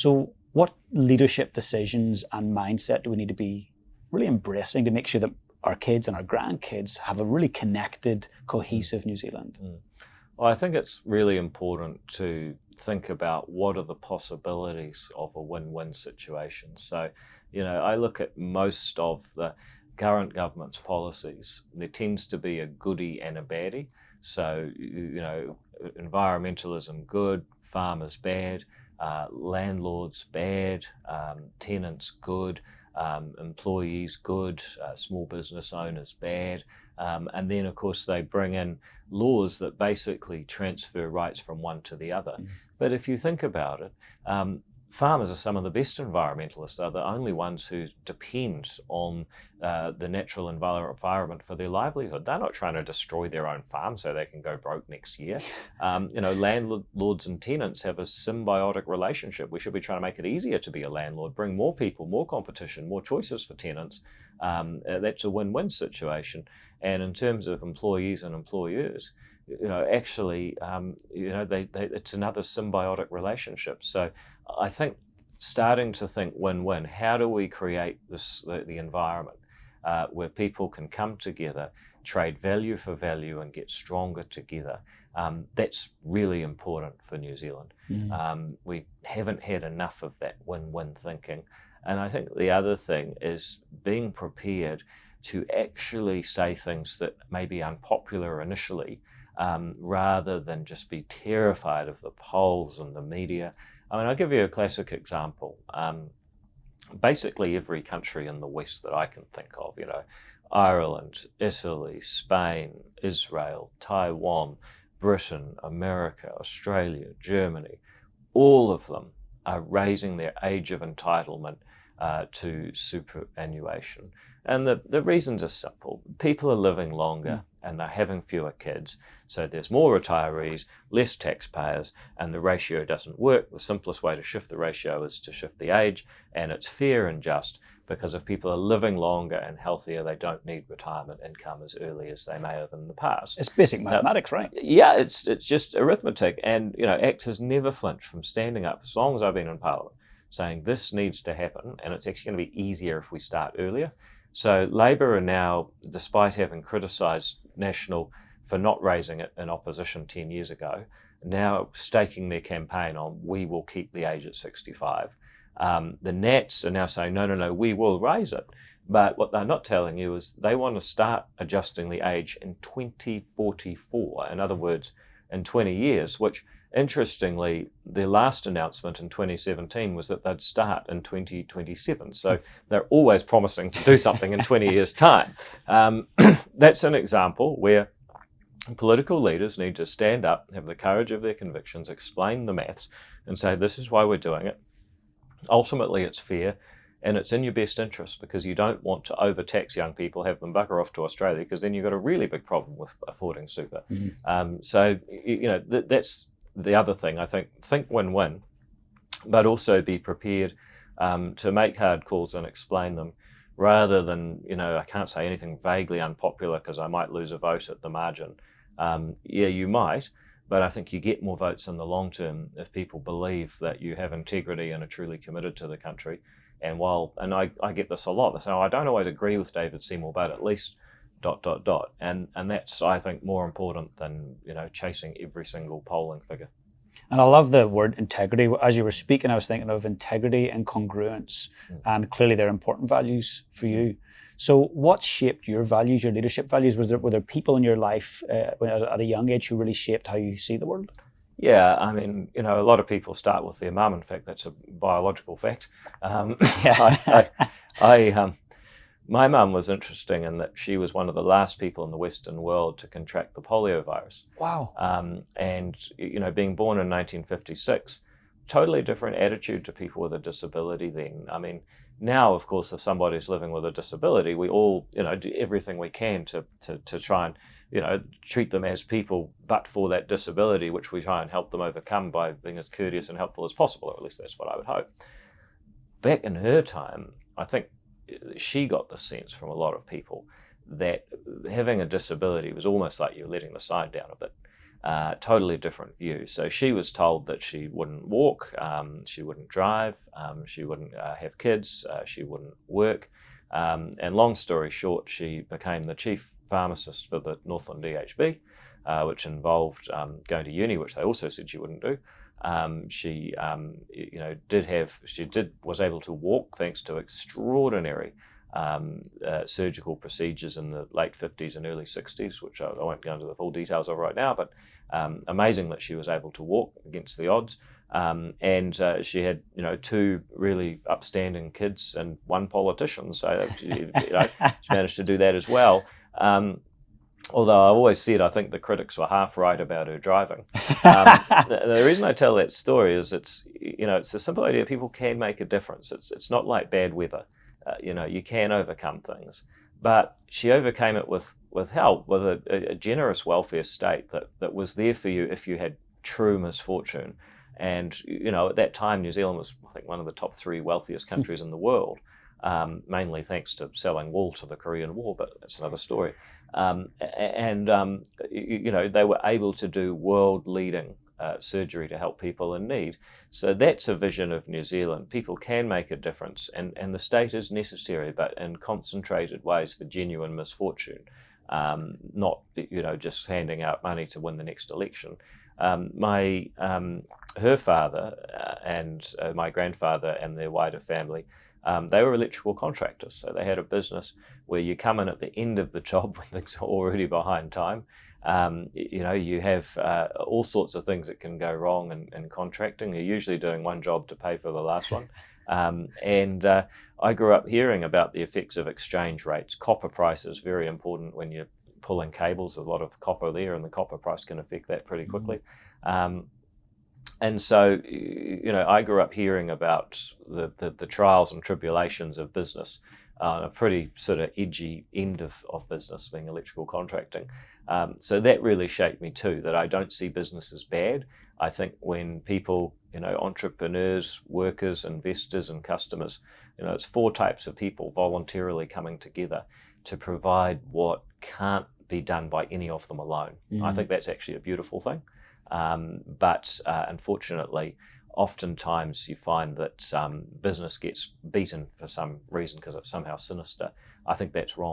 So what leadership decisions and mindset do we need to be really embracing to make sure that our kids and our grandkids have a really connected, cohesive New Zealand? Well, I think it's really important to think about what are the possibilities of a win-win situation. So, I look at most of the current government's policies. There tends to be a goodie and a baddie. So, environmentalism good, farmers bad, landlords bad, tenants good, employees good, small business owners bad. And then, of course, they bring in laws that basically transfer rights from one to the other. But if you think about it, farmers are some of the best environmentalists. They're the only ones who depend on the natural environment for their livelihood. They're not trying to destroy their own farm so they can go broke next year. Landlords and tenants have a symbiotic relationship. We should be trying to make it easier to be a landlord, bring more people, more competition, more choices for tenants. That's a win-win situation. And in terms of employees and employers, it's another symbiotic relationship. So I think starting to think win-win, how do we create the environment where people can come together, trade value for value and get stronger together? That's really important for New Zealand. We haven't had enough of that win-win thinking. And I think the other thing is being prepared to actually say things that may be unpopular initially, rather than just be terrified of the polls and the media. I mean, I'll give you a classic example. Basically every country in the West that I can think of, Ireland, Italy, Spain, Israel, Taiwan, Britain, America, Australia, Germany, all of them are raising their age of entitlement to superannuation. And the reasons are simple. People are living longer and they're having fewer kids. So there's more retirees, less taxpayers, and the ratio doesn't work. The simplest way to shift the ratio is to shift the age, and it's fair and just because if people are living longer and healthier, they don't need retirement income as early as they may have in the past. It's basic mathematics, right? Yeah, it's just arithmetic. And, ACT has never flinched from standing up, as long as I've been in Parliament, saying this needs to happen, and it's actually going to be easier if we start earlier. So Labour are now, despite having criticised National for not raising it in opposition 10 years ago, now staking their campaign on we will keep the age at 65. The Nats are now saying, no, we will raise it. But what they're not telling you is they want to start adjusting the age in 2044. In other words, in 20 years, which interestingly, their last announcement in 2017 was that they'd start in 2027. So they're always promising to do something in 20 years' time. That's an example where political leaders need to stand up, have the courage of their convictions, explain the maths, and say, this is why we're doing it. Ultimately, it's fair, and it's in your best interest because you don't want to overtax young people, have them bugger off to Australia, because then you've got a really big problem with affording super. That's the other thing. I think win-win, but also be prepared to make hard calls and explain them, rather than, I can't say anything vaguely unpopular because I might lose a vote at the margin. Yeah, you might, but I think you get more votes in the long term if people believe that you have integrity and are truly committed to the country. And I get this a lot, so I don't always agree with David Seymour, but at least ... And that's, I think, more important than, chasing every single polling figure. And I love the word integrity. As you were speaking, I was thinking of integrity and congruence, and clearly they're important values for you. So what shaped your values, your leadership values? Were there people in your life at a young age who really shaped how you see the world? Yeah, I mean, a lot of people start with their mum. In fact, that's a biological fact. My mum was interesting in that she was one of the last people in the Western world to contract the polio virus. Wow. And, being born in 1956, totally different attitude to people with a disability then. I mean, now, of course, if somebody's living with a disability, we all, do everything we can to try and, treat them as people, but for that disability, which we try and help them overcome by being as courteous and helpful as possible, or at least that's what I would hope. Back in her time, I think she got the sense from a lot of people that having a disability was almost like you were letting the side down a bit. Totally different view. So she was told that she wouldn't walk, she wouldn't drive, she wouldn't have kids, she wouldn't work. And long story short, she became the chief pharmacist for the Northland DHB, which involved going to uni, which they also said she wouldn't do. She was able to walk thanks to extraordinary surgical procedures in the late 50s and early 60s, which I won't go into the full details of right now, but amazing that she was able to walk against the odds. And she had, 2 really upstanding kids and 1 politician, so she managed to do that as well. Although I've always said I think the critics were half right about her driving. The reason I tell that story is it's the simple idea people can make a difference. It's not like bad weather. You can overcome things. But she overcame it with help, with a generous welfare state that was there for you if you had true misfortune. And, at that time, New Zealand was, I think, one of the top 3 wealthiest countries in the world, mainly thanks to selling wool to the Korean War, but that's another story. They were able to do world-leading surgery to help people in need. So that's a vision of New Zealand. People can make a difference, and the state is necessary, but in concentrated ways for genuine misfortune, not just handing out money to win the next election. Her father and my grandfather and their wider family, they were electrical contractors. So they had a business where you come in at the end of the job when things are already behind time. You have all sorts of things that can go wrong in contracting. You're usually doing one job to pay for the last one. I grew up hearing about the effects of exchange rates. Copper price is very important when you're pulling cables. There's a lot of copper there, and the copper price can affect that pretty quickly. And so, I grew up hearing about the trials and tribulations of business, a pretty sort of edgy end of business, being electrical contracting. So that really shaped me too, that I don't see business as bad. I think when people, entrepreneurs, workers, investors, and customers, it's 4 types of people voluntarily coming together to provide what can't be done by any of them alone. I think that's actually a beautiful thing. But unfortunately, oftentimes you find that business gets beaten for some reason because it's somehow sinister. I think that's wrong.